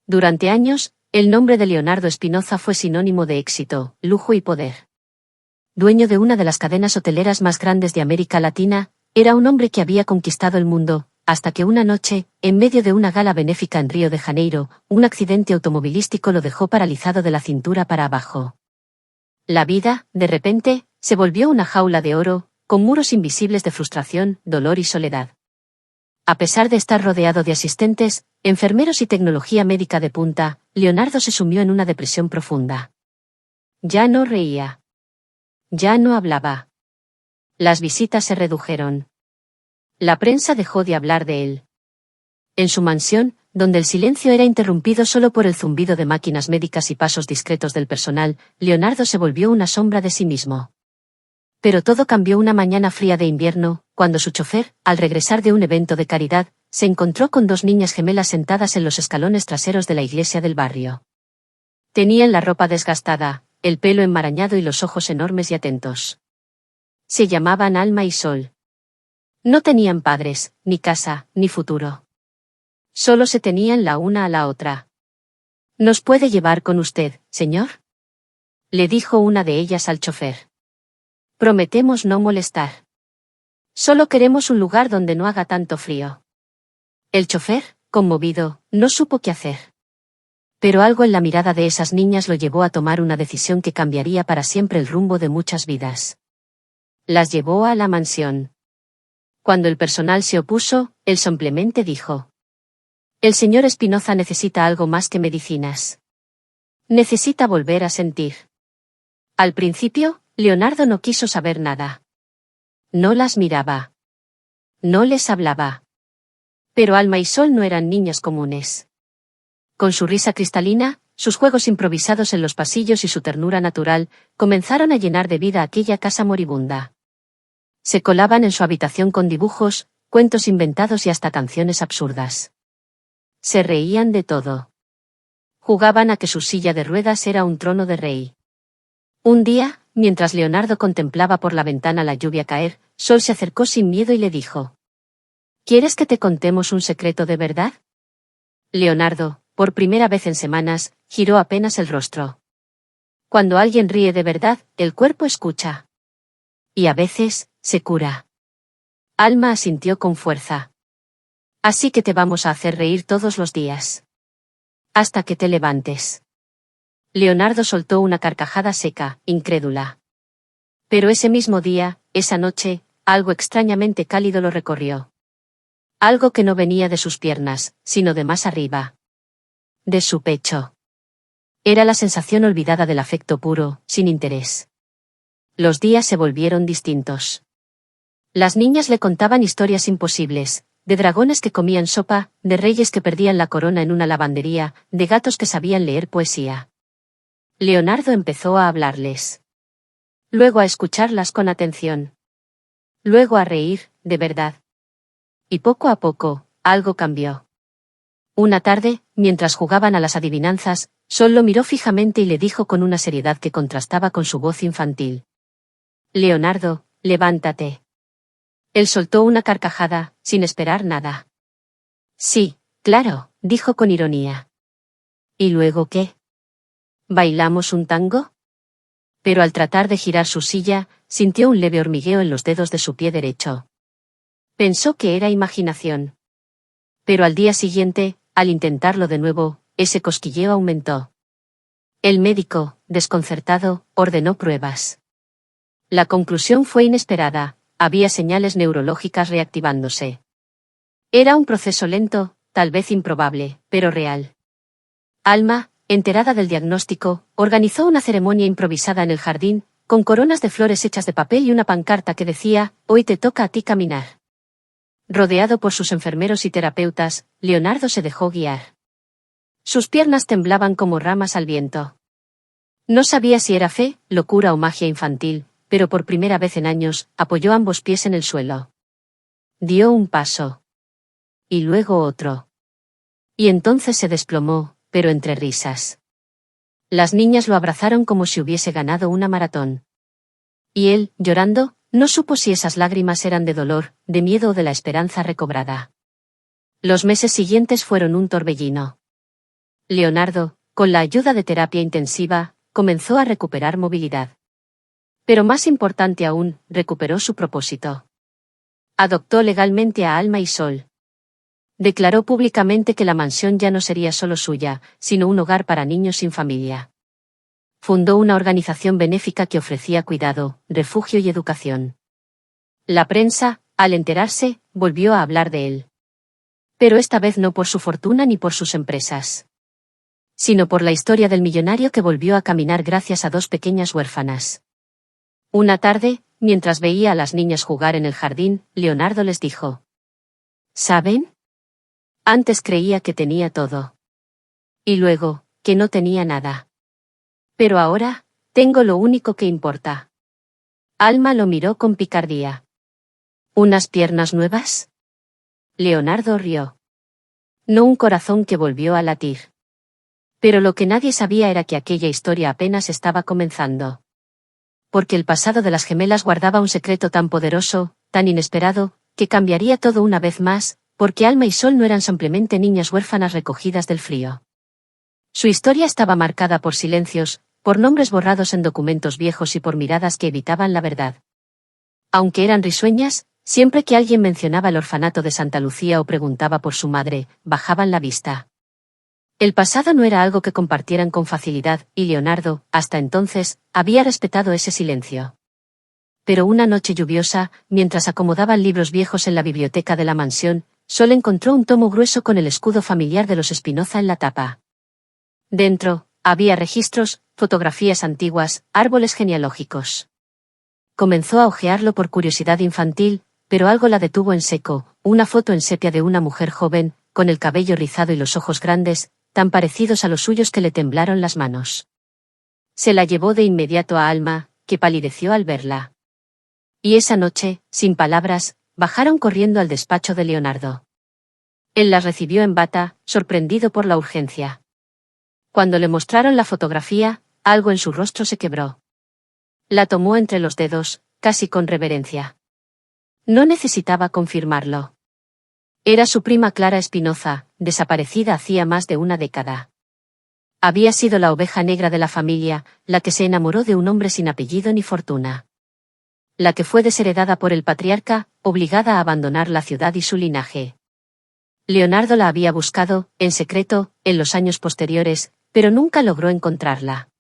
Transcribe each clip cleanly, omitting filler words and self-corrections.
Durante años, el nombre de Leonardo Espinoza fue sinónimo de éxito, lujo y poder. Dueño de una de las cadenas hoteleras más grandes de América Latina, era un hombre que había conquistado el mundo, hasta que una noche, en medio de una gala benéfica en Río de Janeiro, un accidente automovilístico lo dejó paralizado de la cintura para abajo. La vida, de repente, se volvió una jaula de oro, con muros invisibles de frustración, dolor y soledad. A pesar de estar rodeado de asistentes, enfermeros y tecnología médica de punta, Leonardo se sumió en una depresión profunda. Ya no reía. Ya no hablaba. Las visitas se redujeron. La prensa dejó de hablar de él. En su mansión, donde el silencio era interrumpido solo por el zumbido de máquinas médicas y pasos discretos del personal, Leonardo se volvió una sombra de sí mismo. Pero todo cambió una mañana fría de invierno, cuando su chofer, al regresar de un evento de caridad, se encontró con dos niñas gemelas sentadas en los escalones traseros de la iglesia del barrio. Tenían la ropa desgastada, el pelo enmarañado y los ojos enormes y atentos. Se llamaban Alma y Sol. No tenían padres, ni casa, ni futuro. Solo se tenían la una a la otra. ¿Nos puede llevar con usted, señor?, le dijo una de ellas al chofer. Prometemos no molestar. Solo queremos un lugar donde no haga tanto frío. El chofer, conmovido, no supo qué hacer. Pero algo en la mirada de esas niñas lo llevó a tomar una decisión que cambiaría para siempre el rumbo de muchas vidas. Las llevó a la mansión. Cuando el personal se opuso, él simplemente dijo: el señor Espinoza necesita algo más que medicinas. Necesita volver a sentir. Al principio, Leonardo no quiso saber nada. No las miraba. No les hablaba. Pero Alma y Sol no eran niñas comunes. Con su risa cristalina, sus juegos improvisados en los pasillos y su ternura natural, comenzaron a llenar de vida aquella casa moribunda. Se colaban en su habitación con dibujos, cuentos inventados y hasta canciones absurdas. Se reían de todo. Jugaban a que su silla de ruedas era un trono de rey. Un día, mientras Leonardo contemplaba por la ventana la lluvia caer, Sol se acercó sin miedo y le dijo: ¿quieres que te contemos un secreto de verdad? Leonardo, por primera vez en semanas, giró apenas el rostro. Cuando alguien ríe de verdad, el cuerpo escucha. Y a veces, se cura. Alma asintió con fuerza. Así que te vamos a hacer reír todos los días. Hasta que te levantes. Leonardo soltó una carcajada seca, incrédula. Pero ese mismo día, esa noche, algo extrañamente cálido lo recorrió. Algo que no venía de sus piernas, sino de más arriba. De su pecho. Era la sensación olvidada del afecto puro, sin interés. Los días se volvieron distintos. Las niñas le contaban historias imposibles, de dragones que comían sopa, de reyes que perdían la corona en una lavandería, de gatos que sabían leer poesía. Leonardo empezó a hablarles. Luego a escucharlas con atención. Luego a reír, de verdad. Y poco a poco, algo cambió. Una tarde, mientras jugaban a las adivinanzas, Sol lo miró fijamente y le dijo con una seriedad que contrastaba con su voz infantil: Leonardo, levántate. Él soltó una carcajada, sin esperar nada. Sí, claro, dijo con ironía. ¿Y luego qué? ¿Bailamos un tango? Pero al tratar de girar su silla, sintió un leve hormigueo en los dedos de su pie derecho. Pensó que era imaginación. Pero al día siguiente, al intentarlo de nuevo, ese cosquilleo aumentó. El médico, desconcertado, ordenó pruebas. La conclusión fue inesperada: había señales neurológicas reactivándose. Era un proceso lento, tal vez improbable, pero real. Alma, enterada del diagnóstico, organizó una ceremonia improvisada en el jardín, con coronas de flores hechas de papel y una pancarta que decía: hoy te toca a ti caminar. Rodeado por sus enfermeros y terapeutas, Leonardo se dejó guiar. Sus piernas temblaban como ramas al viento. No sabía si era fe, locura o magia infantil, pero por primera vez en años, apoyó ambos pies en el suelo. Dio un paso. Y luego otro. Y entonces se desplomó, pero entre risas. Las niñas lo abrazaron como si hubiese ganado una maratón. Y él, llorando, no supo si esas lágrimas eran de dolor, de miedo o de la esperanza recobrada. Los meses siguientes fueron un torbellino. Leonardo, con la ayuda de terapia intensiva, comenzó a recuperar movilidad. Pero más importante aún, recuperó su propósito. Adoptó legalmente a Alma y Sol. Declaró públicamente que la mansión ya no sería solo suya, sino un hogar para niños sin familia. Fundó una organización benéfica que ofrecía cuidado, refugio y educación. La prensa, al enterarse, volvió a hablar de él. Pero esta vez no por su fortuna ni por sus empresas, sino por la historia del millonario que volvió a caminar gracias a dos pequeñas huérfanas. Una tarde, mientras veía a las niñas jugar en el jardín, Leonardo les dijo: ¿saben? Antes creía que tenía todo. Y luego, que no tenía nada. Pero ahora, tengo lo único que importa. Alma lo miró con picardía. ¿Unas piernas nuevas? Leonardo rió. No un corazón que volvió a latir. Pero lo que nadie sabía era que aquella historia apenas estaba comenzando. Porque el pasado de las gemelas guardaba un secreto tan poderoso, tan inesperado, que cambiaría todo una vez más, porque Alma y Sol no eran simplemente niñas huérfanas recogidas del frío. Su historia estaba marcada por silencios, por nombres borrados en documentos viejos y por miradas que evitaban la verdad. Aunque eran risueñas, siempre que alguien mencionaba el orfanato de Santa Lucía o preguntaba por su madre, bajaban la vista. El pasado no era algo que compartieran con facilidad, y Leonardo, hasta entonces, había respetado ese silencio. Pero una noche lluviosa, mientras acomodaban libros viejos en la biblioteca de la mansión, Sol encontró un tomo grueso con el escudo familiar de los Espinoza en la tapa. Dentro, había registros, fotografías antiguas, árboles genealógicos. Comenzó a hojearlo por curiosidad infantil, pero algo la detuvo en seco, una foto en sepia de una mujer joven, con el cabello rizado y los ojos grandes, tan parecidos a los suyos que le temblaron las manos. Se la llevó de inmediato a Alma, que palideció al verla. Y esa noche, sin palabras, bajaron corriendo al despacho de Leonardo. Él las recibió en bata, sorprendido por la urgencia. Cuando le mostraron la fotografía, algo en su rostro se quebró. La tomó entre los dedos, casi con reverencia. No necesitaba confirmarlo. Era su prima Clara Espinoza, desaparecida hacía más de una década. Había sido la oveja negra de la familia, la que se enamoró de un hombre sin apellido ni fortuna. La que fue desheredada por el patriarca, obligada a abandonar la ciudad y su linaje. Leonardo la había buscado, en secreto, en los años posteriores, pero nunca logró encontrarla.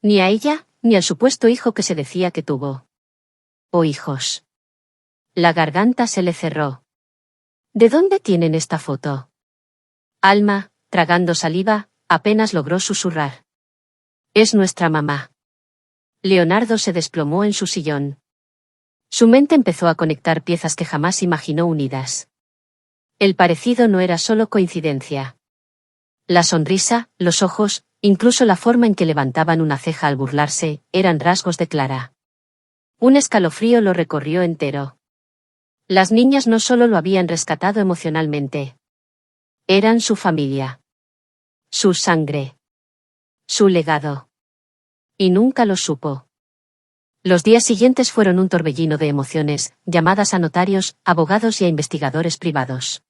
Ni a ella, ni al supuesto hijo que se decía que tuvo. O hijos. La garganta se le cerró. ¿De dónde tienen esta foto? Alma, tragando saliva, apenas logró susurrar. Es nuestra mamá. Leonardo se desplomó en su sillón. Su mente empezó a conectar piezas que jamás imaginó unidas. El parecido no era solo coincidencia. La sonrisa, los ojos, incluso la forma en que levantaban una ceja al burlarse, eran rasgos de Clara. Un escalofrío lo recorrió entero. Las niñas no solo lo habían rescatado emocionalmente. Eran su familia. Su sangre. Su legado. Y nunca lo supo. Los días siguientes fueron un torbellino de emociones, llamadas a notarios, abogados y a investigadores privados.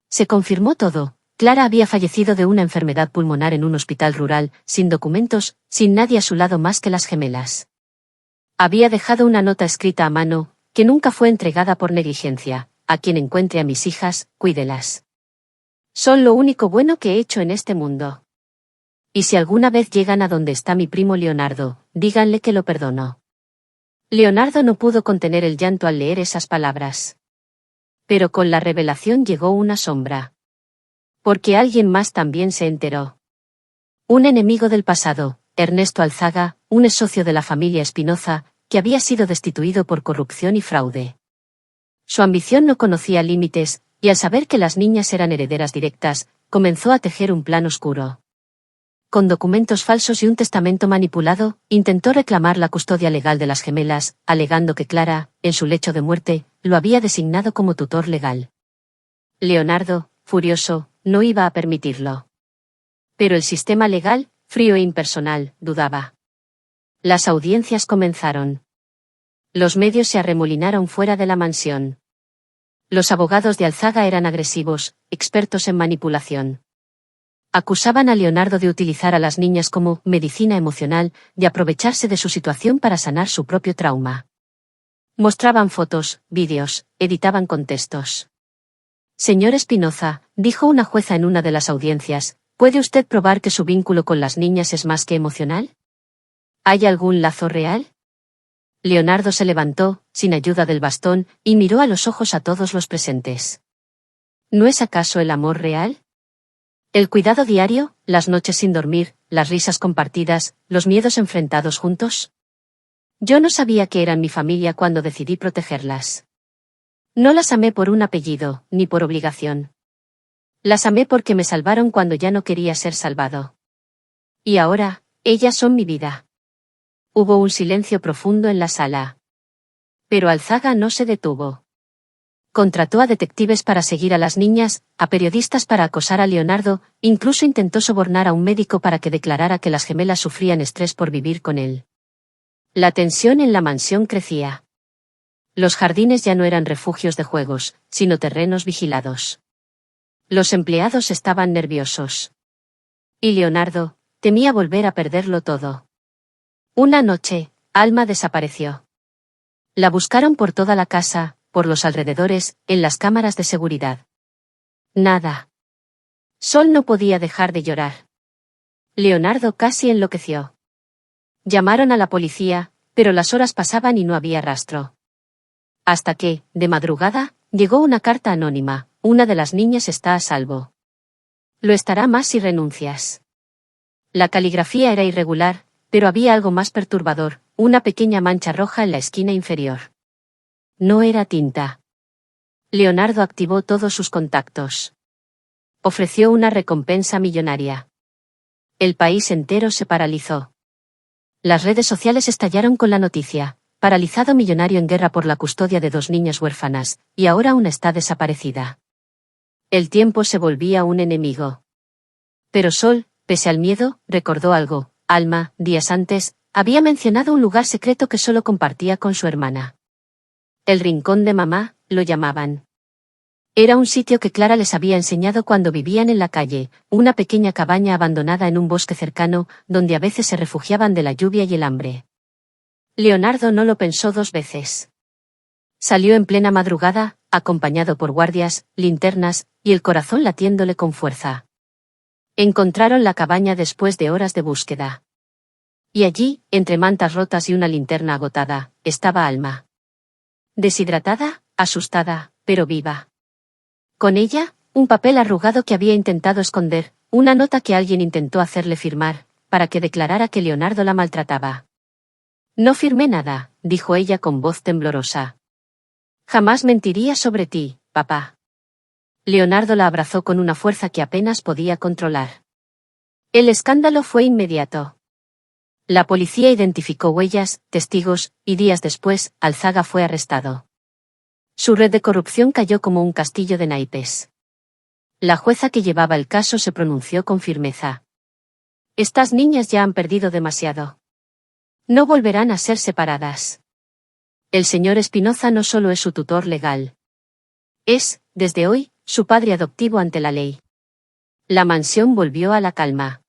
Se confirmó todo. Clara había fallecido de una enfermedad pulmonar en un hospital rural, sin documentos, sin nadie a su lado más que las gemelas. Había dejado una nota escrita a mano, que nunca fue entregada por negligencia: a quien encuentre a mis hijas, cuídelas. Son lo único bueno que he hecho en este mundo. Y si alguna vez llegan a donde está mi primo Leonardo, díganle que lo perdono. Leonardo no pudo contener el llanto al leer esas palabras. Pero con la revelación llegó una sombra. Porque alguien más también se enteró. Un enemigo del pasado, Ernesto Alzaga, un ex socio de la familia Espinoza, que había sido destituido por corrupción y fraude. Su ambición no conocía límites, y al saber que las niñas eran herederas directas, comenzó a tejer un plan oscuro. Con documentos falsos y un testamento manipulado, intentó reclamar la custodia legal de las gemelas, alegando que Clara, en su lecho de muerte, lo había designado como tutor legal. Leonardo, furioso, no iba a permitirlo. Pero el sistema legal, frío e impersonal, dudaba. Las audiencias comenzaron. Los medios se arremolinaron fuera de la mansión. Los abogados de Alzaga eran agresivos, expertos en manipulación. Acusaban a Leonardo de utilizar a las niñas como medicina emocional, de aprovecharse de su situación para sanar su propio trauma. Mostraban fotos, vídeos, editaban contextos. Señor Espinoza, dijo una jueza en una de las audiencias, ¿puede usted probar que su vínculo con las niñas es más que emocional? ¿Hay algún lazo real? Leonardo se levantó, sin ayuda del bastón, y miró a los ojos a todos los presentes. ¿No es acaso el amor real? El cuidado diario, las noches sin dormir, las risas compartidas, los miedos enfrentados juntos. Yo no sabía que eran mi familia cuando decidí protegerlas. No las amé por un apellido, ni por obligación. Las amé porque me salvaron cuando ya no quería ser salvado. Y ahora, ellas son mi vida. Hubo un silencio profundo en la sala. Pero Alzaga no se detuvo. Contrató a detectives para seguir a las niñas, a periodistas para acosar a Leonardo, incluso intentó sobornar a un médico para que declarara que las gemelas sufrían estrés por vivir con él. La tensión en la mansión crecía. Los jardines ya no eran refugios de juegos, sino terrenos vigilados. Los empleados estaban nerviosos. Y Leonardo temía volver a perderlo todo. Una noche, Alma desapareció. La buscaron por toda la casa, por los alrededores, en las cámaras de seguridad. Nada. Sol no podía dejar de llorar. Leonardo casi enloqueció. Llamaron a la policía, pero las horas pasaban y no había rastro. Hasta que, de madrugada, llegó una carta anónima: una de las niñas está a salvo. Lo estará más si renuncias. La caligrafía era irregular, pero había algo más perturbador: una pequeña mancha roja en la esquina inferior. No era tinta. Leonardo activó todos sus contactos. Ofreció una recompensa millonaria. El país entero se paralizó. Las redes sociales estallaron con la noticia: paralizado millonario en guerra por la custodia de 2 niñas huérfanas, y ahora una está desaparecida. El tiempo se volvía un enemigo. Pero Sol, pese al miedo, recordó algo: Alma, días antes, había mencionado un lugar secreto que solo compartía con su hermana. El rincón de mamá, lo llamaban. Era un sitio que Clara les había enseñado cuando vivían en la calle, una pequeña cabaña abandonada en un bosque cercano, donde a veces se refugiaban de la lluvia y el hambre. Leonardo no lo pensó 2 veces. Salió en plena madrugada, acompañado por guardias, linternas, y el corazón latiéndole con fuerza. Encontraron la cabaña después de horas de búsqueda. Y allí, entre mantas rotas y una linterna agotada, estaba Alma. Deshidratada, asustada, pero viva. Con ella, un papel arrugado que había intentado esconder, una nota que alguien intentó hacerle firmar, para que declarara que Leonardo la maltrataba. No firmé nada, dijo ella con voz temblorosa. Jamás mentiría sobre ti, papá. Leonardo la abrazó con una fuerza que apenas podía controlar. El escándalo fue inmediato. La policía identificó huellas, testigos, y días después, Alzaga fue arrestado. Su red de corrupción cayó como un castillo de naipes. La jueza que llevaba el caso se pronunció con firmeza. Estas niñas ya han perdido demasiado. No volverán a ser separadas. El señor Espinoza no solo es su tutor legal. Es, desde hoy, su padre adoptivo ante la ley. La mansión volvió a la calma.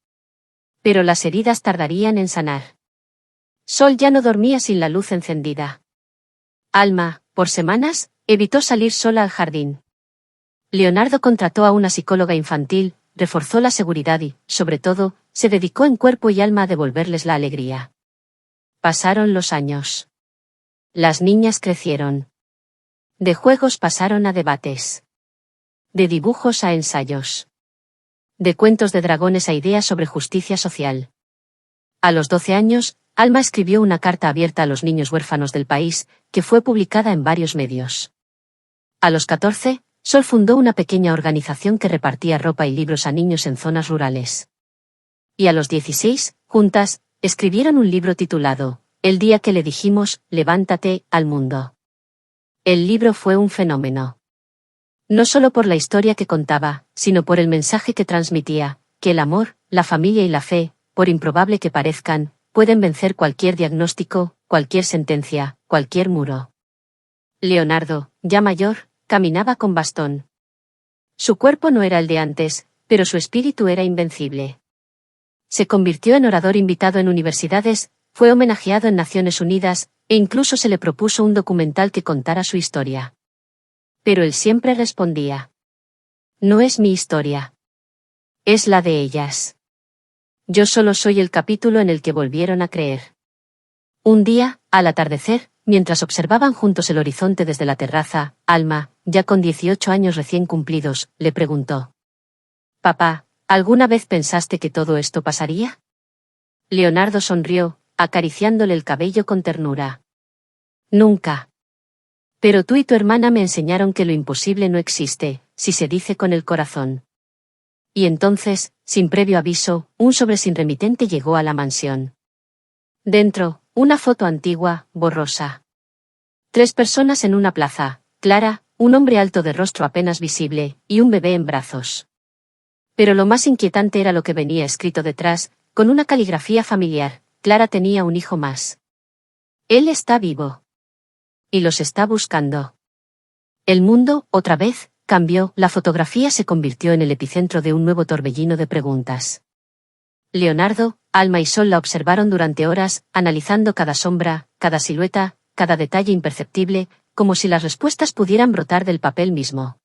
Pero las heridas tardarían en sanar. Sol ya no dormía sin la luz encendida. Alma, por semanas, evitó salir sola al jardín. Leonardo contrató a una psicóloga infantil, reforzó la seguridad y, sobre todo, se dedicó en cuerpo y alma a devolverles la alegría. Pasaron los años. Las niñas crecieron. De juegos pasaron a debates. De dibujos a ensayos. De cuentos de dragones a ideas sobre justicia social. A los 12 años, Alma escribió una carta abierta a los niños huérfanos del país, que fue publicada en varios medios. A los 14, Sol fundó una pequeña organización que repartía ropa y libros a niños en zonas rurales. Y a los 16, juntas, escribieron un libro titulado El día que le dijimos, levántate, al mundo. El libro fue un fenómeno. No solo por la historia que contaba, sino por el mensaje que transmitía, que el amor, la familia y la fe, por improbable que parezcan, pueden vencer cualquier diagnóstico, cualquier sentencia, cualquier muro. Leonardo, ya mayor, caminaba con bastón. Su cuerpo no era el de antes, pero su espíritu era invencible. Se convirtió en orador invitado en universidades, fue homenajeado en Naciones Unidas, e incluso se le propuso un documental que contara su historia. Pero él siempre respondía: no es mi historia. Es la de ellas. Yo solo soy el capítulo en el que volvieron a creer. Un día, al atardecer, mientras observaban juntos el horizonte desde la terraza, Alma, ya con 18 años recién cumplidos, le preguntó: «Papá, ¿alguna vez pensaste que todo esto pasaría?» Leonardo sonrió, acariciándole el cabello con ternura. «Nunca. Pero tú y tu hermana me enseñaron que lo imposible no existe, si se dice con el corazón». Y entonces, sin previo aviso, un sobre sin remitente llegó a la mansión. Dentro, una foto antigua, borrosa. 3 personas en una plaza: Clara, un hombre alto de rostro apenas visible, y un bebé en brazos. Pero lo más inquietante era lo que venía escrito detrás, con una caligrafía familiar: Clara tenía un hijo más. Él está vivo. Y los está buscando. El mundo, otra vez, cambió. La fotografía se convirtió en el epicentro de un nuevo torbellino de preguntas. Leonardo, Alma y Sol la observaron durante horas, analizando cada sombra, cada silueta, cada detalle imperceptible, como si las respuestas pudieran brotar del papel mismo.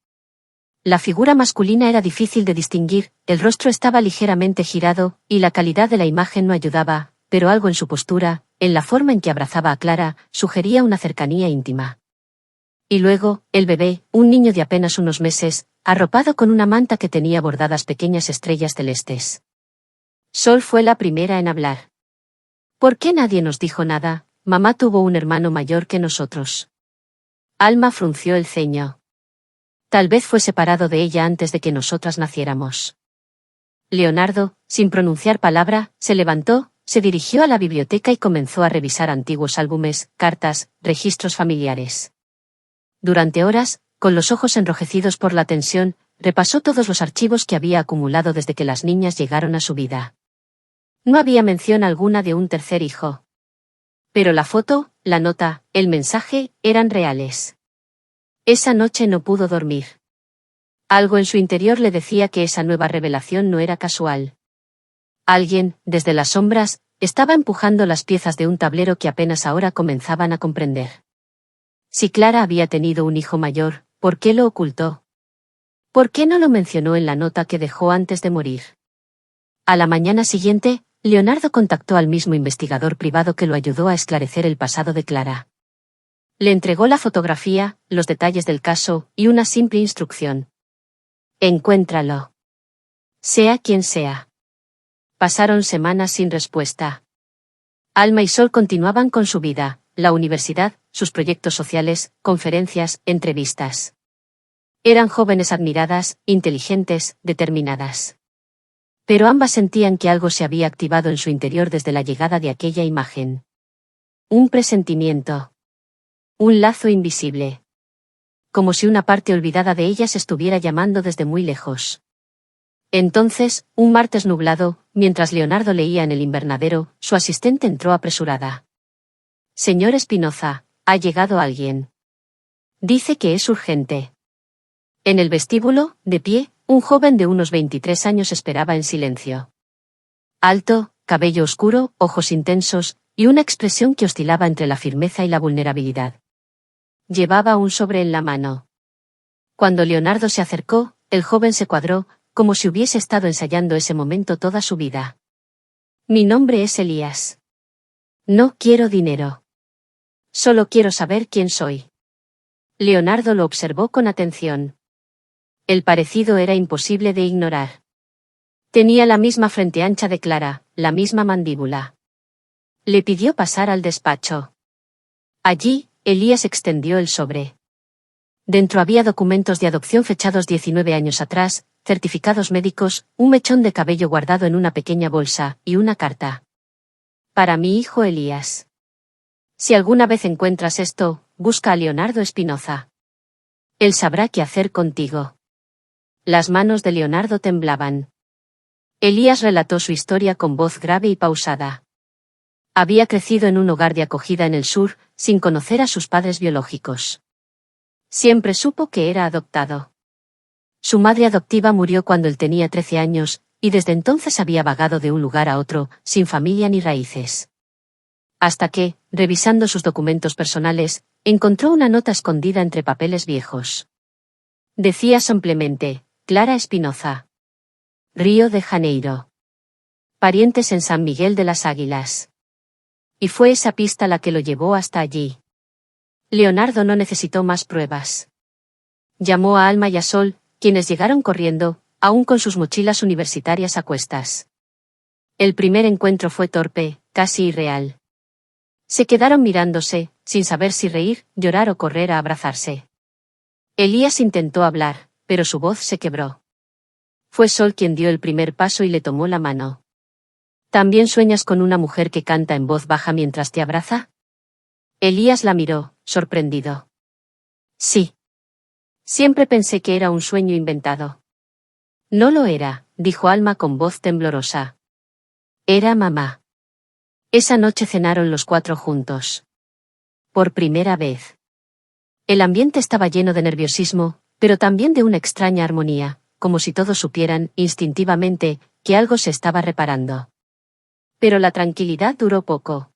La figura masculina era difícil de distinguir, el rostro estaba ligeramente girado, y la calidad de la imagen no ayudaba, pero algo en su postura, en la forma en que abrazaba a Clara, sugería una cercanía íntima. Y luego, el bebé, un niño de apenas unos meses, arropado con una manta que tenía bordadas pequeñas estrellas celestes. Sol fue la primera en hablar. «¿Por qué nadie nos dijo nada? Mamá tuvo un hermano mayor que nosotros». Alma frunció el ceño. «Tal vez fue separado de ella antes de que nosotras naciéramos». Leonardo, sin pronunciar palabra, se levantó, se dirigió a la biblioteca y comenzó a revisar antiguos álbumes, cartas, registros familiares. Durante horas, con los ojos enrojecidos por la tensión, repasó todos los archivos que había acumulado desde que las niñas llegaron a su vida. No había mención alguna de un tercer hijo. Pero la foto, la nota, el mensaje, eran reales. Esa noche no pudo dormir. Algo en su interior le decía que esa nueva revelación no era casual. Alguien, desde las sombras, estaba empujando las piezas de un tablero que apenas ahora comenzaban a comprender. Si Clara había tenido un hijo mayor, ¿por qué lo ocultó? ¿Por qué no lo mencionó en la nota que dejó antes de morir? A la mañana siguiente, Leonardo contactó al mismo investigador privado que lo ayudó a esclarecer el pasado de Clara. Le entregó la fotografía, los detalles del caso, y una simple instrucción: encuéntralo. Sea quien sea. Pasaron semanas sin respuesta. Alma y Sol continuaban con su vida, la universidad, sus proyectos sociales, conferencias, entrevistas. Eran jóvenes admiradas, inteligentes, determinadas. Pero ambas sentían que algo se había activado en su interior desde la llegada de aquella imagen. Un presentimiento. Un lazo invisible. Como si una parte olvidada de ellas estuviera llamando desde muy lejos. Entonces, un martes nublado, mientras Leonardo leía en el invernadero, su asistente entró apresurada. «Señor Espinoza, ha llegado alguien. Dice que es urgente». En el vestíbulo, de pie, un joven de unos 23 años esperaba en silencio. Alto, cabello oscuro, ojos intensos, y una expresión que oscilaba entre la firmeza y la vulnerabilidad. Llevaba un sobre en la mano. Cuando Leonardo se acercó, el joven se cuadró, como si hubiese estado ensayando ese momento toda su vida. «Mi nombre es Elías. No quiero dinero. Solo quiero saber quién soy». Leonardo lo observó con atención. El parecido era imposible de ignorar. Tenía la misma frente ancha de Clara, la misma mandíbula. Le pidió pasar al despacho. Allí, Elías extendió el sobre. Dentro había documentos de adopción fechados 19 años atrás, certificados médicos, un mechón de cabello guardado en una pequeña bolsa, y una carta. «Para mi hijo Elías. Si alguna vez encuentras esto, busca a Leonardo Espinoza. Él sabrá qué hacer contigo». Las manos de Leonardo temblaban. Elías relató su historia con voz grave y pausada. Había crecido en un hogar de acogida en el sur, sin conocer a sus padres biológicos. Siempre supo que era adoptado. Su madre adoptiva murió cuando él tenía 13 años, y desde entonces había vagado de un lugar a otro, sin familia ni raíces. Hasta que, revisando sus documentos personales, encontró una nota escondida entre papeles viejos. Decía simplemente, Clara Espinoza. Río de Janeiro. Parientes en San Miguel de las Águilas. Y fue esa pista la que lo llevó hasta allí. Leonardo no necesitó más pruebas. Llamó a Alma y a Sol, quienes llegaron corriendo, aún con sus mochilas universitarias a cuestas. El primer encuentro fue torpe, casi irreal. Se quedaron mirándose, sin saber si reír, llorar o correr a abrazarse. Elías intentó hablar, pero su voz se quebró. Fue Sol quien dio el primer paso y le tomó la mano. ¿También sueñas con una mujer que canta en voz baja mientras te abraza? Elías la miró, sorprendido. Sí. Siempre pensé que era un sueño inventado. No lo era, dijo Alma con voz temblorosa. Era mamá. Esa noche cenaron los 4 juntos. Por primera vez. El ambiente estaba lleno de nerviosismo, pero también de una extraña armonía, como si todos supieran, instintivamente, que algo se estaba reparando. Pero la tranquilidad duró poco.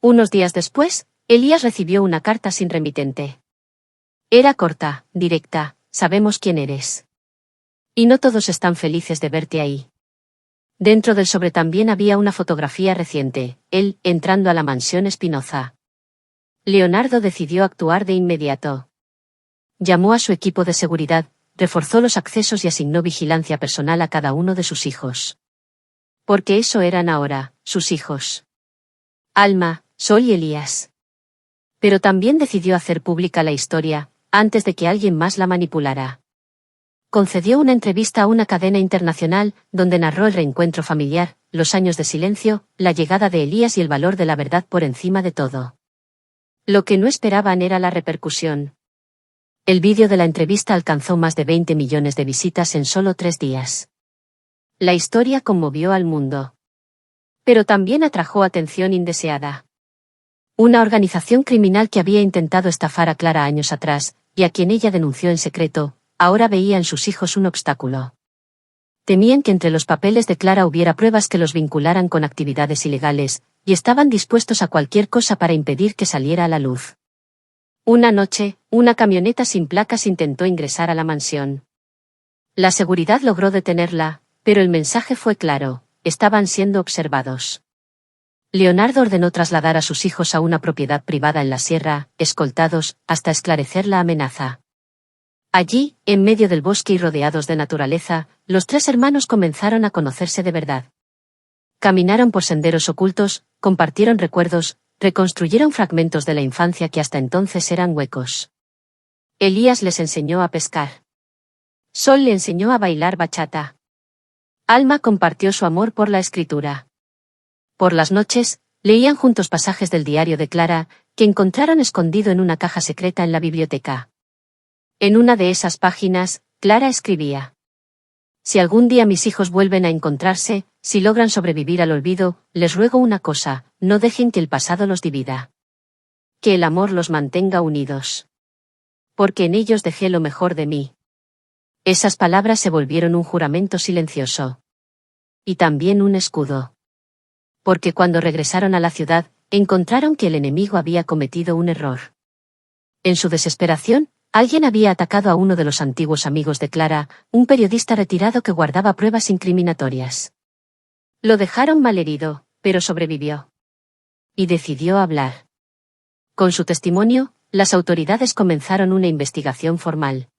Unos días después, Elías recibió una carta sin remitente. Era corta, directa, sabemos quién eres. Y no todos están felices de verte ahí. Dentro del sobre también había una fotografía reciente, él, entrando a la mansión Espinoza. Leonardo decidió actuar de inmediato. Llamó a su equipo de seguridad, reforzó los accesos y asignó vigilancia personal a cada uno de sus hijos. Porque eso eran ahora, sus hijos. Alma, Sol y Elías. Pero también decidió hacer pública la historia, antes de que alguien más la manipulara. Concedió una entrevista a una cadena internacional, donde narró el reencuentro familiar, los años de silencio, la llegada de Elías y el valor de la verdad por encima de todo. Lo que no esperaban era la repercusión. El vídeo de la entrevista alcanzó más de 20 millones de visitas en solo 3 días. La historia conmovió al mundo. Pero también atrajo atención indeseada. Una organización criminal que había intentado estafar a Clara años atrás, y a quien ella denunció en secreto, ahora veía en sus hijos un obstáculo. Temían que entre los papeles de Clara hubiera pruebas que los vincularan con actividades ilegales, y estaban dispuestos a cualquier cosa para impedir que saliera a la luz. Una noche, una camioneta sin placas intentó ingresar a la mansión. La seguridad logró detenerla, pero el mensaje fue claro, estaban siendo observados. Leonardo ordenó trasladar a sus hijos a una propiedad privada en la sierra, escoltados, hasta esclarecer la amenaza. Allí, en medio del bosque y rodeados de naturaleza, los 3 hermanos comenzaron a conocerse de verdad. Caminaron por senderos ocultos, compartieron recuerdos, reconstruyeron fragmentos de la infancia que hasta entonces eran huecos. Elías les enseñó a pescar. Sol le enseñó a bailar bachata. Alma compartió su amor por la escritura. Por las noches, leían juntos pasajes del diario de Clara, que encontraron escondido en una caja secreta en la biblioteca. En una de esas páginas, Clara escribía: Si algún día mis hijos vuelven a encontrarse, si logran sobrevivir al olvido, les ruego una cosa, no dejen que el pasado los divida. Que el amor los mantenga unidos. Porque en ellos dejé lo mejor de mí. Esas palabras se volvieron un juramento silencioso. Y también un escudo. Porque cuando regresaron a la ciudad, encontraron que el enemigo había cometido un error. En su desesperación, alguien había atacado a uno de los antiguos amigos de Clara, un periodista retirado que guardaba pruebas incriminatorias. Lo dejaron malherido, pero sobrevivió. Y decidió hablar. Con su testimonio, las autoridades comenzaron una investigación formal.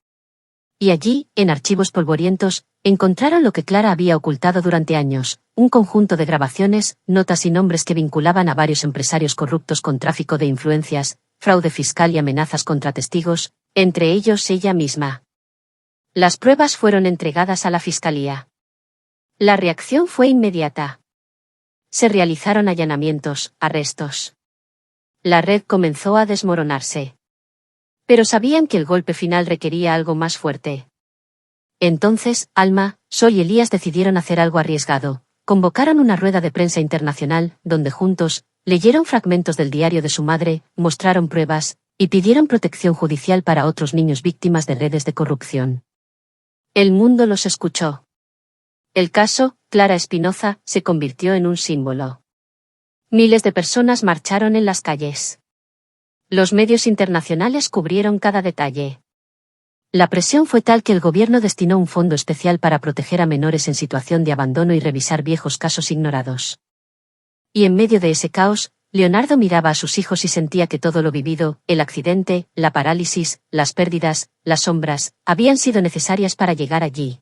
Y allí, en archivos polvorientos, encontraron lo que Clara había ocultado durante años, un conjunto de grabaciones, notas y nombres que vinculaban a varios empresarios corruptos con tráfico de influencias, fraude fiscal y amenazas contra testigos, entre ellos ella misma. Las pruebas fueron entregadas a la fiscalía. La reacción fue inmediata. Se realizaron allanamientos, arrestos. La red comenzó a desmoronarse. Pero sabían que el golpe final requería algo más fuerte. Entonces, Alma, Sol y Elías decidieron hacer algo arriesgado. Convocaron una rueda de prensa internacional, donde juntos, leyeron fragmentos del diario de su madre, mostraron pruebas, y pidieron protección judicial para otros niños víctimas de redes de corrupción. El mundo los escuchó. El caso, Clara Espinoza, se convirtió en un símbolo. Miles de personas marcharon en las calles. Los medios internacionales cubrieron cada detalle. La presión fue tal que el gobierno destinó un fondo especial para proteger a menores en situación de abandono y revisar viejos casos ignorados. Y en medio de ese caos, Leonardo miraba a sus hijos y sentía que todo lo vivido, el accidente, la parálisis, las pérdidas, las sombras, habían sido necesarias para llegar allí.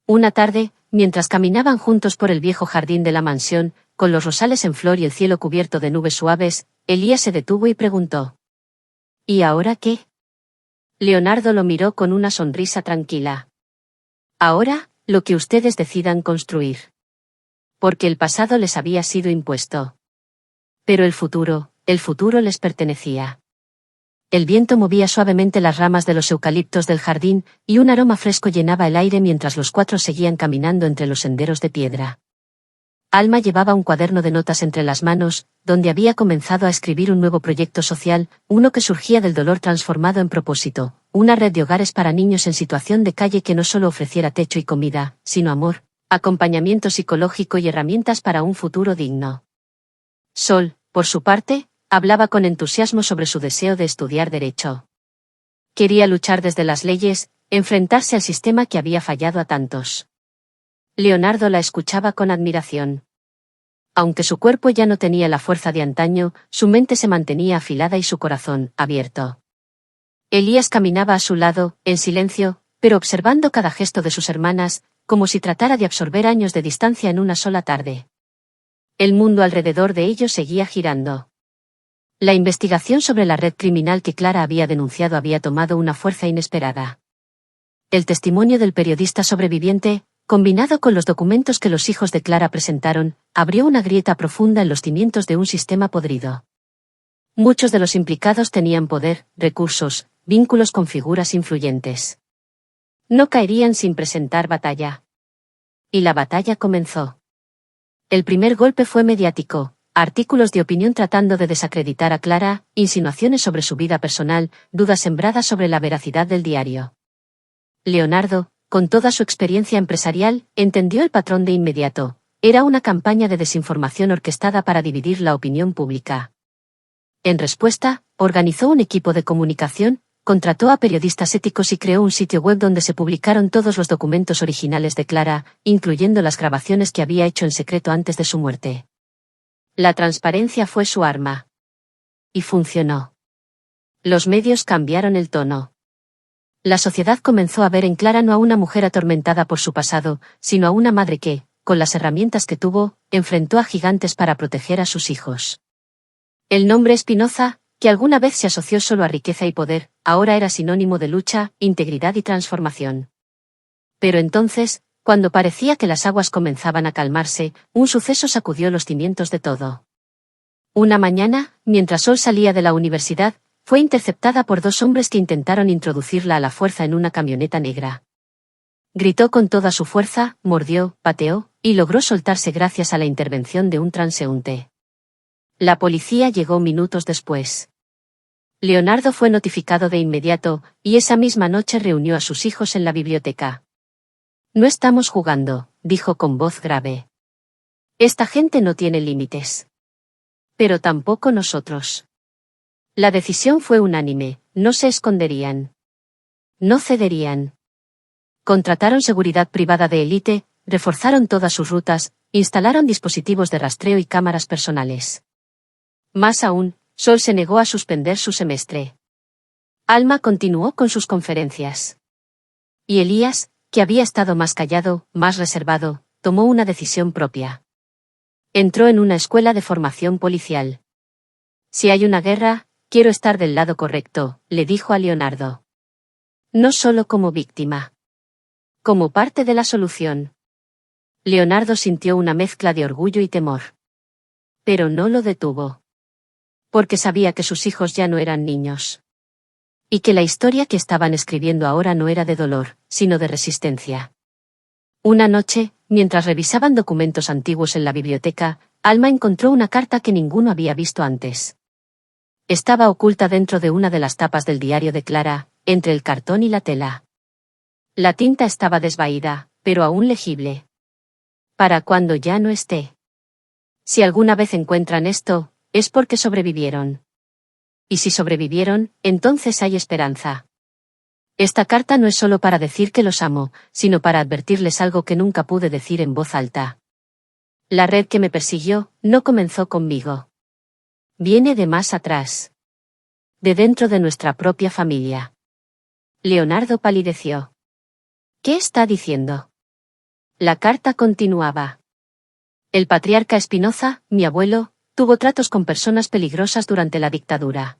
Una tarde, mientras caminaban juntos por el viejo jardín de la mansión, con los rosales en flor y el cielo cubierto de nubes suaves, Elías se detuvo y preguntó: ¿Y ahora qué? Leonardo lo miró con una sonrisa tranquila. Ahora, lo que ustedes decidan construir. Porque el pasado les había sido impuesto. Pero el futuro les pertenecía. El viento movía suavemente las ramas de los eucaliptos del jardín, y un aroma fresco llenaba el aire mientras los cuatro seguían caminando entre los senderos de piedra. Alma llevaba un cuaderno de notas entre las manos, donde había comenzado a escribir un nuevo proyecto social, uno que surgía del dolor transformado en propósito, una red de hogares para niños en situación de calle que no solo ofreciera techo y comida, sino amor, acompañamiento psicológico y herramientas para un futuro digno. Sol, por su parte, hablaba con entusiasmo sobre su deseo de estudiar Derecho. Quería luchar desde las leyes, enfrentarse al sistema que había fallado a tantos. Leonardo la escuchaba con admiración. Aunque su cuerpo ya no tenía la fuerza de antaño, su mente se mantenía afilada y su corazón, abierto. Elías caminaba a su lado, en silencio, pero observando cada gesto de sus hermanas, como si tratara de absorber años de distancia en una sola tarde. El mundo alrededor de ellos seguía girando. La investigación sobre la red criminal que Clara había denunciado había tomado una fuerza inesperada. El testimonio del periodista sobreviviente, combinado con los documentos que los hijos de Clara presentaron, abrió una grieta profunda en los cimientos de un sistema podrido. Muchos de los implicados tenían poder, recursos, vínculos con figuras influyentes. No caerían sin presentar batalla. Y la batalla comenzó. El primer golpe fue mediático, artículos de opinión tratando de desacreditar a Clara, insinuaciones sobre su vida personal, dudas sembradas sobre la veracidad del diario. Leonardo, con toda su experiencia empresarial, entendió el patrón de inmediato. Era una campaña de desinformación orquestada para dividir la opinión pública. En respuesta, organizó un equipo de comunicación, contrató a periodistas éticos y creó un sitio web donde se publicaron todos los documentos originales de Clara, incluyendo las grabaciones que había hecho en secreto antes de su muerte. La transparencia fue su arma. Y funcionó. Los medios cambiaron el tono. La sociedad comenzó a ver en Clara no a una mujer atormentada por su pasado, sino a una madre que, con las herramientas que tuvo, enfrentó a gigantes para proteger a sus hijos. El nombre Espinoza, que alguna vez se asoció solo a riqueza y poder, ahora era sinónimo de lucha, integridad y transformación. Pero entonces, cuando parecía que las aguas comenzaban a calmarse, un suceso sacudió los cimientos de todo. Una mañana, mientras Sol salía de la universidad, fue interceptada por dos hombres que intentaron introducirla a la fuerza en una camioneta negra. Gritó con toda su fuerza, mordió, pateó, y logró soltarse gracias a la intervención de un transeúnte. La policía llegó minutos después. Leonardo fue notificado de inmediato, y esa misma noche reunió a sus hijos en la biblioteca. No estamos jugando, dijo con voz grave. Esta gente no tiene límites. Pero tampoco nosotros. La decisión fue unánime, no se esconderían. No cederían. Contrataron seguridad privada de élite, reforzaron todas sus rutas, instalaron dispositivos de rastreo y cámaras personales. Más aún, Sol se negó a suspender su semestre. Alma continuó con sus conferencias. Y Elías, que había estado más callado, más reservado, tomó una decisión propia. Entró en una escuela de formación policial. Si hay una guerra, quiero estar del lado correcto, le dijo a Leonardo. No solo como víctima. Como parte de la solución. Leonardo sintió una mezcla de orgullo y temor. Pero no lo detuvo. Porque sabía que sus hijos ya no eran niños. Y que la historia que estaban escribiendo ahora no era de dolor, sino de resistencia. Una noche, mientras revisaban documentos antiguos en la biblioteca, Alma encontró una carta que ninguno había visto antes. Estaba oculta dentro de una de las tapas del diario de Clara, entre el cartón y la tela. La tinta estaba desvaída, pero aún legible. Para cuando ya no esté. Si alguna vez encuentran esto, es porque sobrevivieron. Y si sobrevivieron, entonces hay esperanza. Esta carta no es solo para decir que los amo, sino para advertirles algo que nunca pude decir en voz alta. La red que me persiguió, no comenzó conmigo. Viene de más atrás. De dentro de nuestra propia familia. Leonardo palideció. ¿Qué está diciendo? La carta continuaba. El patriarca Espinoza, mi abuelo, tuvo tratos con personas peligrosas durante la dictadura.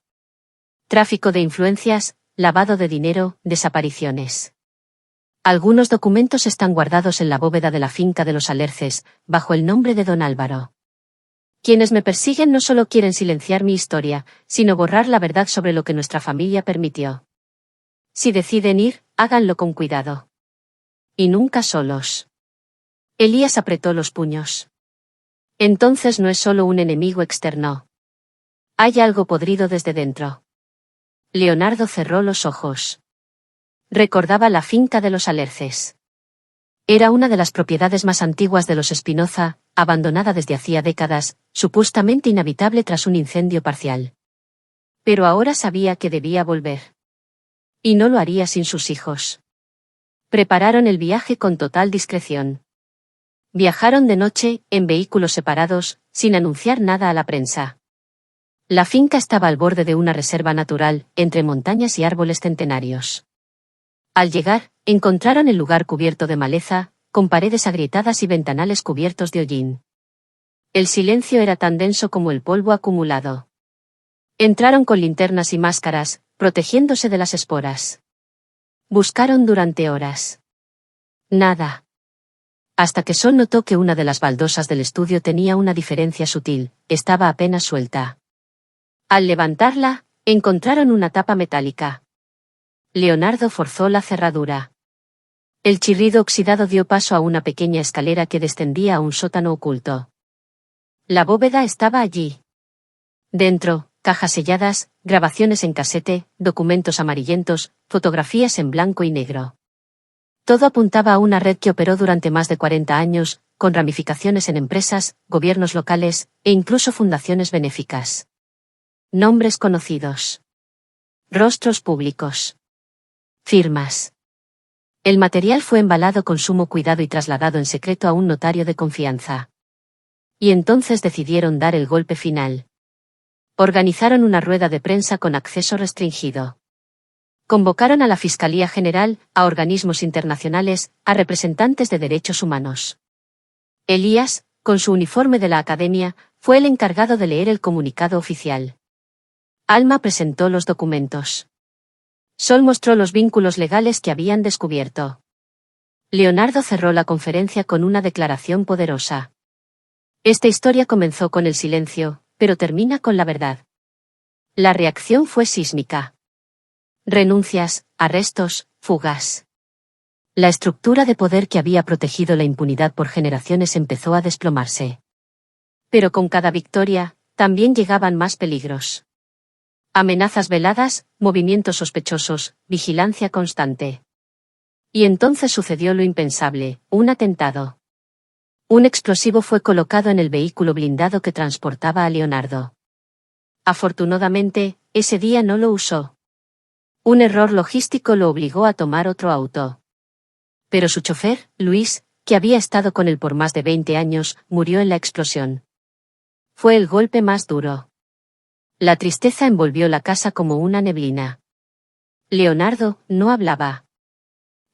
Tráfico de influencias, lavado de dinero, desapariciones. Algunos documentos están guardados en la bóveda de la finca de los Alerces, bajo el nombre de don Álvaro. Quienes me persiguen no solo quieren silenciar mi historia, sino borrar la verdad sobre lo que nuestra familia permitió. Si deciden ir, háganlo con cuidado. Y nunca solos. Elías apretó los puños. Entonces no es solo un enemigo externo. Hay algo podrido desde dentro. Leonardo cerró los ojos. Recordaba la finca de los Alerces. Era una de las propiedades más antiguas de los Espinoza, abandonada desde hacía décadas, supuestamente inhabitable tras un incendio parcial. Pero ahora sabía que debía volver. Y no lo haría sin sus hijos. Prepararon el viaje con total discreción. Viajaron de noche, en vehículos separados, sin anunciar nada a la prensa. La finca estaba al borde de una reserva natural, entre montañas y árboles centenarios. Al llegar, encontraron el lugar cubierto de maleza, con paredes agrietadas y ventanales cubiertos de hollín. El silencio era tan denso como el polvo acumulado. Entraron con linternas y máscaras, protegiéndose de las esporas. Buscaron durante horas. Nada. Hasta que Sol notó que una de las baldosas del estudio tenía una diferencia sutil, estaba apenas suelta. Al levantarla, encontraron una tapa metálica. Leonardo forzó la cerradura. El chirrido oxidado dio paso a una pequeña escalera que descendía a un sótano oculto. La bóveda estaba allí. Dentro, cajas selladas, grabaciones en casete, documentos amarillentos, fotografías en blanco y negro. Todo apuntaba a una red que operó durante más de 40 años, con ramificaciones en empresas, gobiernos locales, e incluso fundaciones benéficas. Nombres conocidos. Rostros públicos. Firmas. El material fue embalado con sumo cuidado y trasladado en secreto a un notario de confianza. Y entonces decidieron dar el golpe final. Organizaron una rueda de prensa con acceso restringido. Convocaron a la Fiscalía General, a organismos internacionales, a representantes de derechos humanos. Elías, con su uniforme de la academia, fue el encargado de leer el comunicado oficial. Alma presentó los documentos. Sol mostró los vínculos legales que habían descubierto. Leonardo cerró la conferencia con una declaración poderosa. Esta historia comenzó con el silencio, pero termina con la verdad. La reacción fue sísmica. Renuncias, arrestos, fugas. La estructura de poder que había protegido la impunidad por generaciones empezó a desplomarse. Pero con cada victoria, también llegaban más peligros. Amenazas veladas, movimientos sospechosos, vigilancia constante. Y entonces sucedió lo impensable, un atentado. Un explosivo fue colocado en el vehículo blindado que transportaba a Leonardo. Afortunadamente, ese día no lo usó. Un error logístico lo obligó a tomar otro auto. Pero su chofer, Luis, que había estado con él por más de 20 años, murió en la explosión. Fue el golpe más duro. La tristeza envolvió la casa como una neblina. Leonardo no hablaba.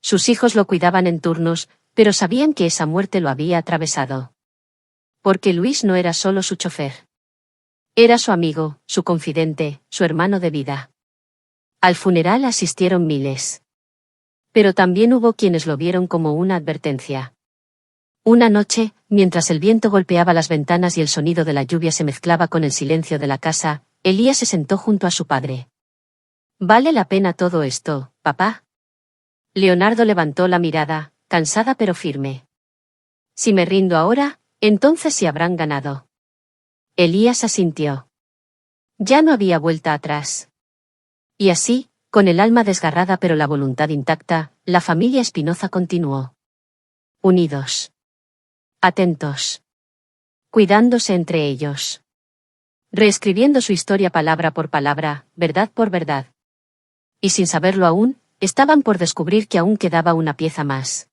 Sus hijos lo cuidaban en turnos, pero sabían que esa muerte lo había atravesado. Porque Luis no era solo su chofer. Era su amigo, su confidente, su hermano de vida. Al funeral asistieron miles. Pero también hubo quienes lo vieron como una advertencia. Una noche, mientras el viento golpeaba las ventanas y el sonido de la lluvia se mezclaba con el silencio de la casa, Elías se sentó junto a su padre. ¿Vale la pena todo esto, papá? Leonardo levantó la mirada, cansada pero firme. Si me rindo ahora, entonces sí habrán ganado. Elías asintió. Ya no había vuelta atrás. Y así, con el alma desgarrada pero la voluntad intacta, la familia Espinoza continuó. Unidos. Atentos. Cuidándose entre ellos. Reescribiendo su historia palabra por palabra, verdad por verdad. Y sin saberlo aún, estaban por descubrir que aún quedaba una pieza más.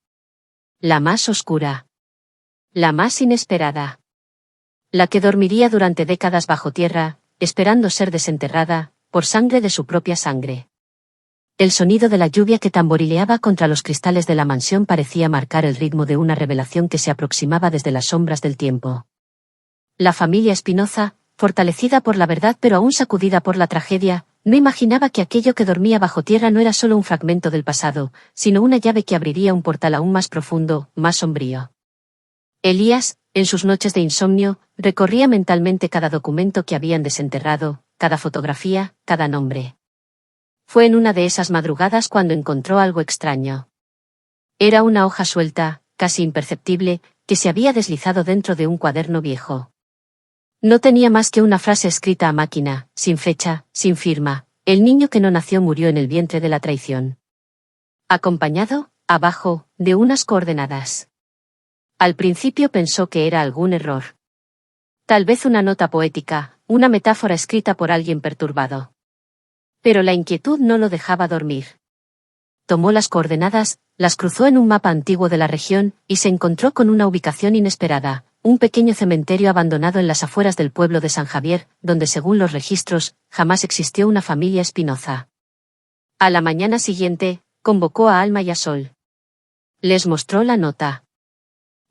La más oscura. La más inesperada. La que dormiría durante décadas bajo tierra, esperando ser desenterrada, por sangre de su propia sangre. El sonido de la lluvia que tamborileaba contra los cristales de la mansión parecía marcar el ritmo de una revelación que se aproximaba desde las sombras del tiempo. La familia Espinoza, fortalecida por la verdad pero aún sacudida por la tragedia, no imaginaba que aquello que dormía bajo tierra no era solo un fragmento del pasado, sino una llave que abriría un portal aún más profundo, más sombrío. Elías, en sus noches de insomnio, recorría mentalmente cada documento que habían desenterrado, cada fotografía, cada nombre. Fue en una de esas madrugadas cuando encontró algo extraño. Era una hoja suelta, casi imperceptible, que se había deslizado dentro de un cuaderno viejo. No tenía más que una frase escrita a máquina, sin fecha, sin firma: el niño que no nació murió en el vientre de la traición. Acompañado, abajo, de unas coordenadas. Al principio pensó que era algún error. Tal vez una nota poética, una metáfora escrita por alguien perturbado. Pero la inquietud no lo dejaba dormir. Tomó las coordenadas, las cruzó en un mapa antiguo de la región, y se encontró con una ubicación inesperada: un pequeño cementerio abandonado en las afueras del pueblo de San Javier, donde según los registros, jamás existió una familia Espinoza. A la mañana siguiente, convocó a Alma y a Sol. Les mostró la nota.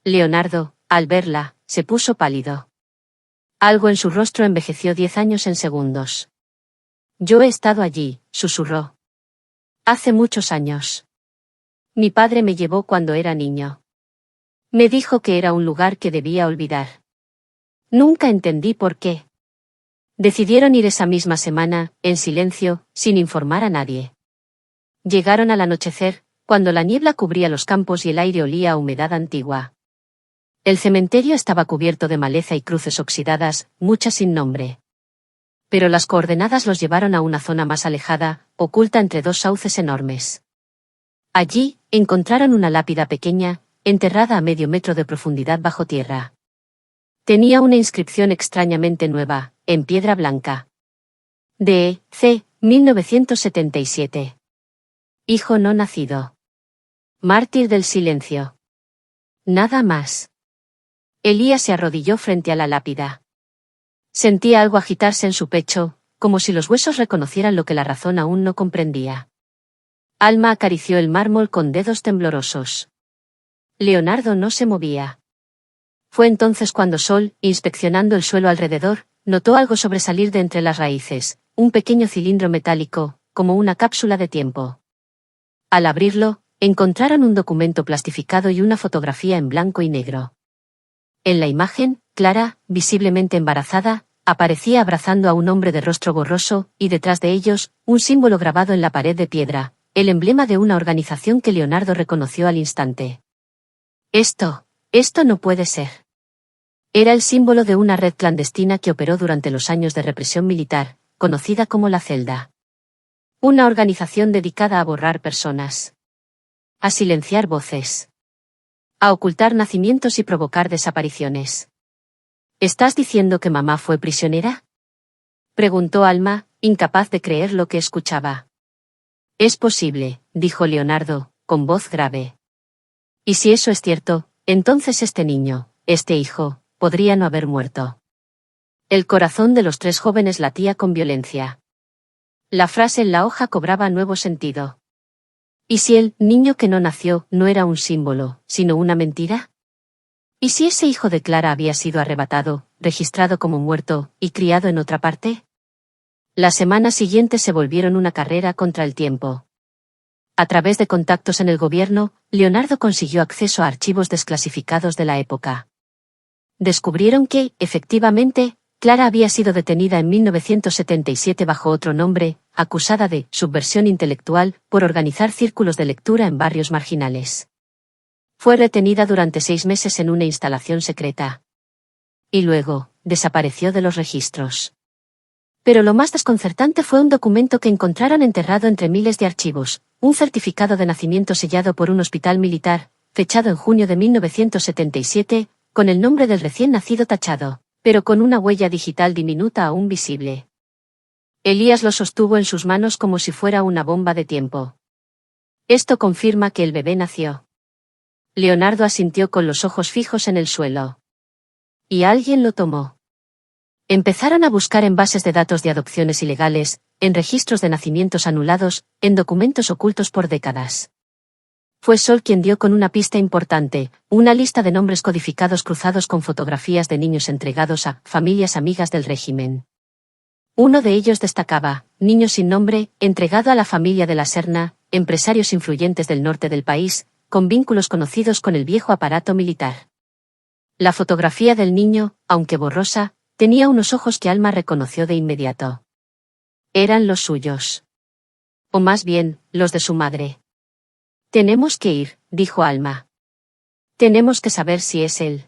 Leonardo, al verla, se puso pálido. Algo en su rostro envejeció 10 años en segundos. Yo he estado allí, susurró. Hace muchos años. Mi padre me llevó cuando era niño. Me dijo que era un lugar que debía olvidar. Nunca entendí por qué. Decidieron ir esa misma semana, en silencio, sin informar a nadie. Llegaron al anochecer, cuando la niebla cubría los campos y el aire olía a humedad antigua. El cementerio estaba cubierto de maleza y cruces oxidadas, muchas sin nombre. Pero las coordenadas los llevaron a una zona más alejada, oculta entre dos sauces enormes. Allí, encontraron una lápida pequeña, enterrada a medio metro de profundidad bajo tierra. Tenía una inscripción extrañamente nueva, en piedra blanca. D.C. 1977. Hijo no nacido. Mártir del silencio. Nada más. Elías se arrodilló frente a la lápida. Sentía algo agitarse en su pecho, como si los huesos reconocieran lo que la razón aún no comprendía. Alma acarició el mármol con dedos temblorosos. Leonardo no se movía. Fue entonces cuando Sol, inspeccionando el suelo alrededor, notó algo sobresalir de entre las raíces: un pequeño cilindro metálico, como una cápsula de tiempo. Al abrirlo, encontraron un documento plastificado y una fotografía en blanco y negro. En la imagen, Clara, visiblemente embarazada, aparecía abrazando a un hombre de rostro borroso, y detrás de ellos, un símbolo grabado en la pared de piedra, el emblema de una organización que Leonardo reconoció al instante. Esto no puede ser. Era el símbolo de una red clandestina que operó durante los años de represión militar, conocida como la Celda. Una organización dedicada a borrar personas. A silenciar voces. A ocultar nacimientos y provocar desapariciones. ¿Estás diciendo que mamá fue prisionera?, preguntó Alma, incapaz de creer lo que escuchaba. Es posible, dijo Leonardo, con voz grave. Y si eso es cierto, entonces este niño, este hijo, podría no haber muerto. El corazón de los tres jóvenes latía con violencia. La frase en la hoja cobraba nuevo sentido. ¿Y si el niño que no nació no era un símbolo, sino una mentira? ¿Y si ese hijo de Clara había sido arrebatado, registrado como muerto, y criado en otra parte? Las semanas siguientes se volvieron una carrera contra el tiempo. A través de contactos en el gobierno, Leonardo consiguió acceso a archivos desclasificados de la época. Descubrieron que, efectivamente, Clara había sido detenida en 1977 bajo otro nombre, acusada de subversión intelectual, por organizar círculos de lectura en barrios marginales. Fue retenida durante 6 meses en una instalación secreta. Y luego, desapareció de los registros. Pero lo más desconcertante fue un documento que encontraron enterrado entre miles de archivos, un certificado de nacimiento sellado por un hospital militar, fechado en junio de 1977, con el nombre del recién nacido tachado, pero con una huella digital diminuta aún visible. Elías lo sostuvo en sus manos como si fuera una bomba de tiempo. Esto confirma que el bebé nació. Leonardo asintió con los ojos fijos en el suelo. Y alguien lo tomó. Empezaron a buscar en bases de datos de adopciones ilegales, en registros de nacimientos anulados, en documentos ocultos por décadas. Fue Sol quien dio con una pista importante, una lista de nombres codificados cruzados con fotografías de niños entregados a familias amigas del régimen. Uno de ellos destacaba, niño sin nombre, entregado a la familia de la Serna, empresarios influyentes del norte del país, con vínculos conocidos con el viejo aparato militar. La fotografía del niño, aunque borrosa, tenía unos ojos que Alma reconoció de inmediato. Eran los suyos. O más bien, los de su madre. Tenemos que ir, dijo Alma. Tenemos que saber si es él.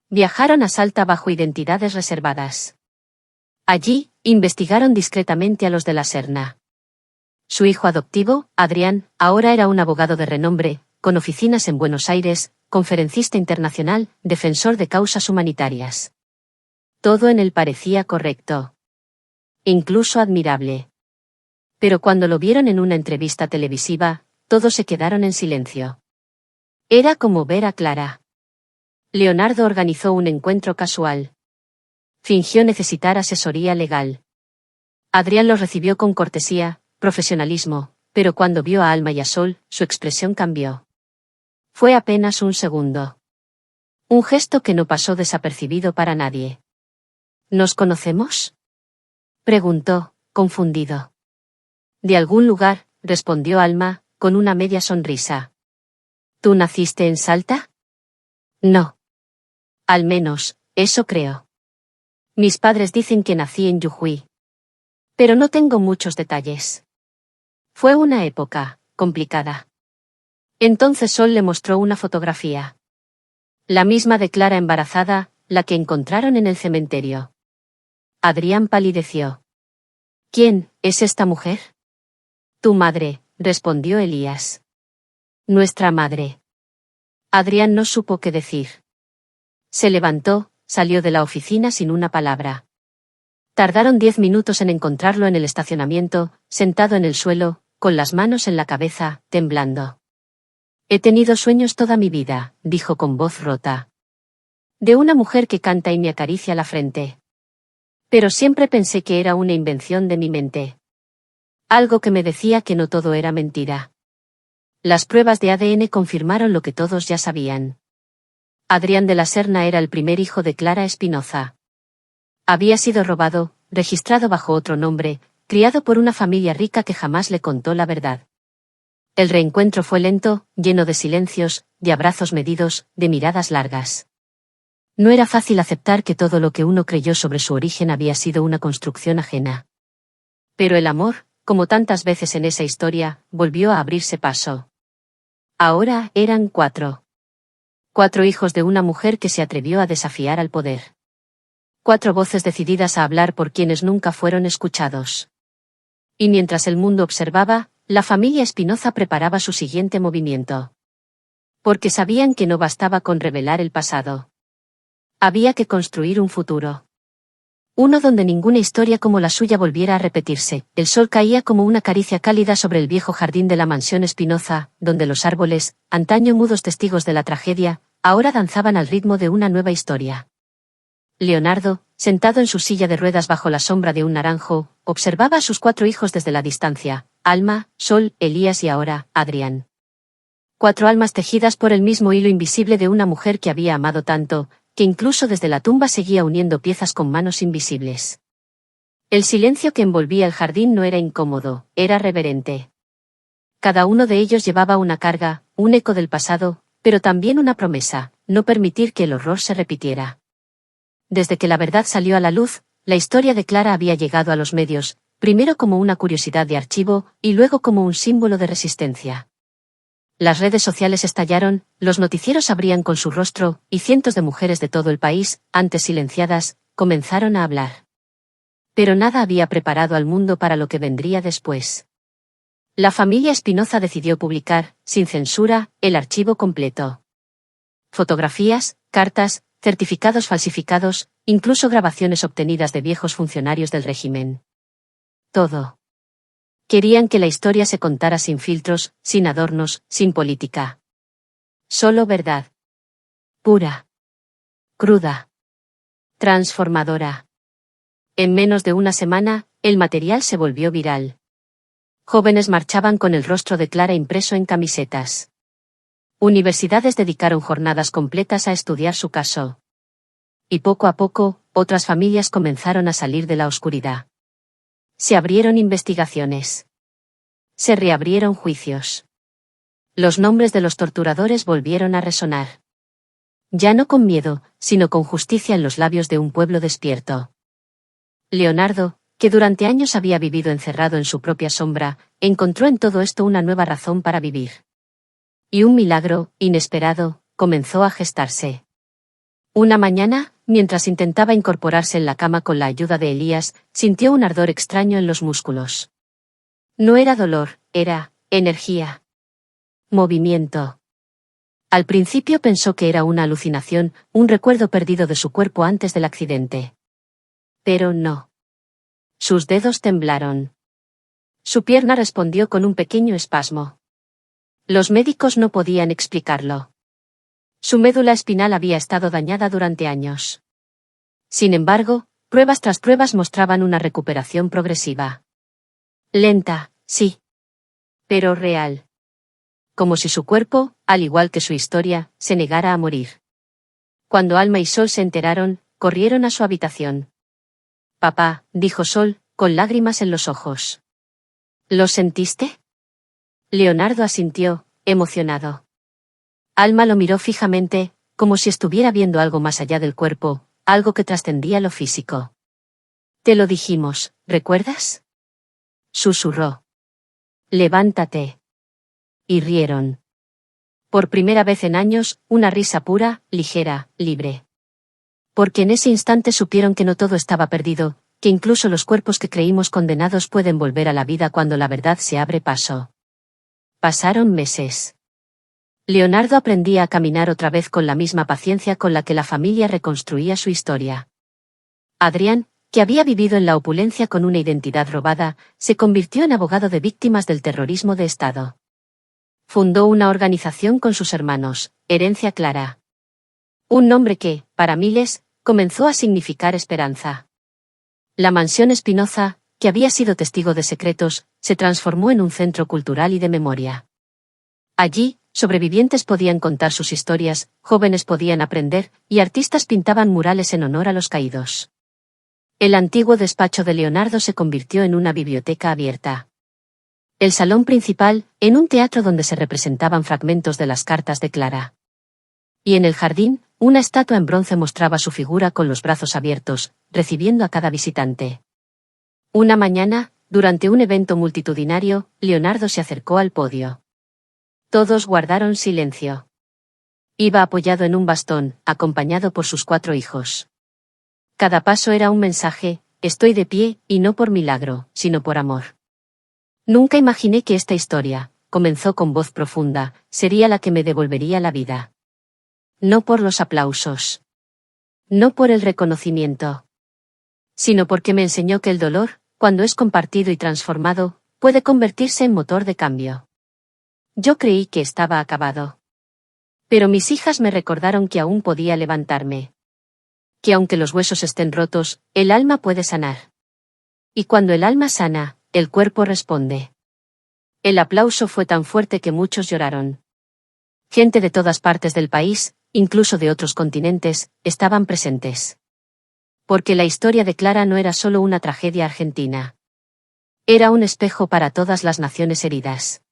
Viajaron a Salta bajo identidades reservadas. Allí, investigaron discretamente a los de la Serna. Su hijo adoptivo, Adrián, ahora era un abogado de renombre, con oficinas en Buenos Aires, conferencista internacional, defensor de causas humanitarias. Todo en él parecía correcto. Incluso admirable. Pero cuando lo vieron en una entrevista televisiva, todos se quedaron en silencio. Era como ver a Clara. Leonardo organizó un encuentro casual. Fingió necesitar asesoría legal. Adrián los recibió con cortesía, profesionalismo, pero cuando vio a Alma y a Sol, su expresión cambió. Fue apenas un segundo. Un gesto que no pasó desapercibido para nadie. ¿Nos conocemos?, preguntó, confundido. De algún lugar, respondió Alma, con una media sonrisa. ¿Tú naciste en Salta? No. Al menos, eso creo. Mis padres dicen que nací en Jujuy. Pero no tengo muchos detalles. Fue una época complicada. Entonces Sol le mostró una fotografía. La misma de Clara embarazada, la que encontraron en el cementerio. Adrián palideció. ¿Quién es esta mujer? Tu madre, respondió Elías. Nuestra madre. Adrián no supo qué decir. Se levantó, salió de la oficina sin una palabra. Tardaron 10 minutos en encontrarlo en el estacionamiento, sentado en el suelo, con las manos en la cabeza, temblando. He tenido sueños toda mi vida, dijo con voz rota. De una mujer que canta y me acaricia la frente. Pero siempre pensé que era una invención de mi mente. Algo que me decía que no todo era mentira. Las pruebas de ADN confirmaron lo que todos ya sabían. Adrián de la Serna era el primer hijo de Clara Espinoza. Había sido robado, registrado bajo otro nombre, criado por una familia rica que jamás le contó la verdad. El reencuentro fue lento, lleno de silencios, de abrazos medidos, de miradas largas. No era fácil aceptar que todo lo que uno creyó sobre su origen había sido una construcción ajena. Pero el amor, como tantas veces en esa historia, volvió a abrirse paso. Ahora eran 4. 4 hijos de una mujer que se atrevió a desafiar al poder. 4 voces decididas a hablar por quienes nunca fueron escuchados. Y mientras el mundo observaba, la familia Espinoza preparaba su siguiente movimiento. Porque sabían que no bastaba con revelar el pasado. Había que construir un futuro. Uno donde ninguna historia como la suya volviera a repetirse. El sol caía como una caricia cálida sobre el viejo jardín de la mansión Espinoza, donde los árboles, antaño mudos testigos de la tragedia, ahora danzaban al ritmo de una nueva historia. Leonardo, sentado en su silla de ruedas bajo la sombra de un naranjo, observaba a sus 4 hijos desde la distancia: Alma, Sol, Elías y ahora, Adrián. 4 almas tejidas por el mismo hilo invisible de una mujer que había amado tanto, que incluso desde la tumba seguía uniendo piezas con manos invisibles. El silencio que envolvía el jardín no era incómodo, era reverente. Cada uno de ellos llevaba una carga, un eco del pasado, pero también una promesa: no permitir que el horror se repitiera. Desde que la verdad salió a la luz, la historia de Clara había llegado a los medios, primero como una curiosidad de archivo, y luego como un símbolo de resistencia. Las redes sociales estallaron, los noticieros abrían con su rostro, y cientos de mujeres de todo el país, antes silenciadas, comenzaron a hablar. Pero nada había preparado al mundo para lo que vendría después. La familia Espinoza decidió publicar, sin censura, el archivo completo. Fotografías, cartas, certificados falsificados, incluso grabaciones obtenidas de viejos funcionarios del régimen. Todo. Querían que la historia se contara sin filtros, sin adornos, sin política. Solo verdad. Pura. Cruda. Transformadora. En menos de una semana, el material se volvió viral. Jóvenes marchaban con el rostro de Clara impreso en camisetas. Universidades dedicaron jornadas completas a estudiar su caso. Y poco a poco, otras familias comenzaron a salir de la oscuridad. Se abrieron investigaciones. Se reabrieron juicios. Los nombres de los torturadores volvieron a resonar. Ya no con miedo, sino con justicia en los labios de un pueblo despierto. Leonardo, que durante años había vivido encerrado en su propia sombra, encontró en todo esto una nueva razón para vivir. Y un milagro, inesperado, comenzó a gestarse. Una mañana, mientras intentaba incorporarse en la cama con la ayuda de Elías, sintió un ardor extraño en los músculos. No era dolor, era energía. Movimiento. Al principio pensó que era una alucinación, un recuerdo perdido de su cuerpo antes del accidente. Pero no. Sus dedos temblaron. Su pierna respondió con un pequeño espasmo. Los médicos no podían explicarlo. Su médula espinal había estado dañada durante años. Sin embargo, pruebas tras pruebas mostraban una recuperación progresiva. Lenta, sí. Pero real. Como si su cuerpo, al igual que su historia, se negara a morir. Cuando Alma y Sol se enteraron, corrieron a su habitación. Papá, dijo Sol, con lágrimas en los ojos. ¿Lo sentiste? Leonardo asintió, emocionado. Alma lo miró fijamente, como si estuviera viendo algo más allá del cuerpo, algo que trascendía lo físico. Te lo dijimos, ¿recuerdas? Susurró. Levántate. Y rieron. Por primera vez en años, una risa pura, ligera, libre. Porque en ese instante supieron que no todo estaba perdido, que incluso los cuerpos que creímos condenados pueden volver a la vida cuando la verdad se abre paso. Pasaron meses. Leonardo aprendía a caminar otra vez con la misma paciencia con la que la familia reconstruía su historia. Adrián, que había vivido en la opulencia con una identidad robada, se convirtió en abogado de víctimas del terrorismo de Estado. Fundó una organización con sus hermanos, Herencia Clara. Un nombre que, para miles, comenzó a significar esperanza. La mansión Espinoza, que había sido testigo de secretos, se transformó en un centro cultural y de memoria. Allí, sobrevivientes podían contar sus historias, jóvenes podían aprender, y artistas pintaban murales en honor a los caídos. El antiguo despacho de Leonardo se convirtió en una biblioteca abierta. El salón principal, en un teatro donde se representaban fragmentos de las cartas de Clara. Y en el jardín, una estatua en bronce mostraba su figura con los brazos abiertos, recibiendo a cada visitante. Una mañana, durante un evento multitudinario, Leonardo se acercó al podio. Todos guardaron silencio. Iba apoyado en un bastón, acompañado por sus 4 hijos. Cada paso era un mensaje: estoy de pie, y no por milagro, sino por amor. Nunca imaginé que esta historia, comenzó con voz profunda, sería la que me devolvería la vida. No por los aplausos. No por el reconocimiento. Sino porque me enseñó que el dolor, cuando es compartido y transformado, puede convertirse en motor de cambio. Yo creí que estaba acabado. Pero mis hijas me recordaron que aún podía levantarme. Que aunque los huesos estén rotos, el alma puede sanar. Y cuando el alma sana, el cuerpo responde. El aplauso fue tan fuerte que muchos lloraron. Gente de todas partes del país, incluso de otros continentes, estaban presentes. Porque la historia de Clara no era solo una tragedia argentina. Era un espejo para todas las naciones heridas.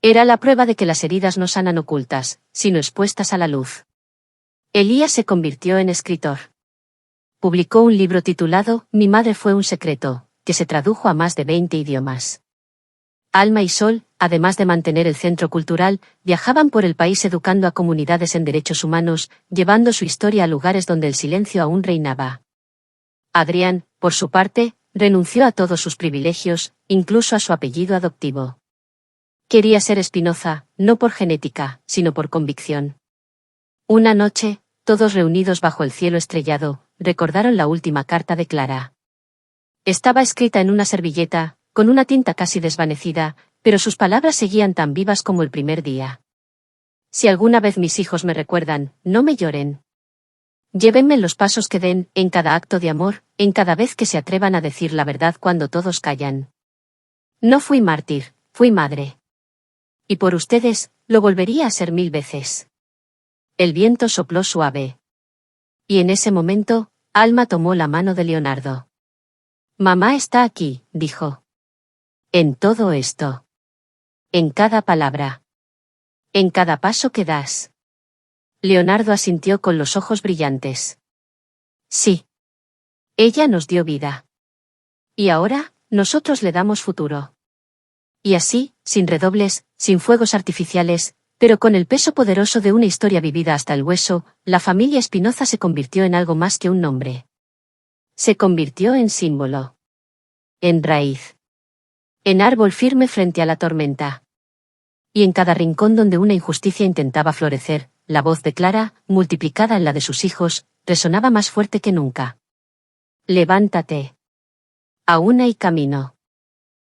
Era la prueba de que las heridas no sanan ocultas, sino expuestas a la luz. Elías se convirtió en escritor. Publicó un libro titulado Mi madre fue un secreto, que se tradujo a más de 20 idiomas. Alma y Sol, además de mantener el centro cultural, viajaban por el país educando a comunidades en derechos humanos, llevando su historia a lugares donde el silencio aún reinaba. Adrián, por su parte, renunció a todos sus privilegios, incluso a su apellido adoptivo. Quería ser Espinoza, no por genética, sino por convicción. Una noche, todos reunidos bajo el cielo estrellado, recordaron la última carta de Clara. Estaba escrita en una servilleta, con una tinta casi desvanecida, pero sus palabras seguían tan vivas como el primer día. Si alguna vez mis hijos me recuerdan, no me lloren. Llévenme en los pasos que den, en cada acto de amor, en cada vez que se atrevan a decir la verdad cuando todos callan. No fui mártir, fui madre. Y por ustedes, lo volvería a ser 1000 veces. El viento sopló suave. Y en ese momento, Alma tomó la mano de Leonardo. Mamá está aquí, dijo. En todo esto. En cada palabra. En cada paso que das. Leonardo asintió con los ojos brillantes. Sí. Ella nos dio vida. Y ahora, nosotros le damos futuro. Y así, sin redobles, sin fuegos artificiales, pero con el peso poderoso de una historia vivida hasta el hueso, la familia Espinoza se convirtió en algo más que un nombre. Se convirtió en símbolo. En raíz. En árbol firme frente a la tormenta. Y en cada rincón donde una injusticia intentaba florecer, la voz de Clara, multiplicada en la de sus hijos, resonaba más fuerte que nunca. Levántate. Aún hay camino.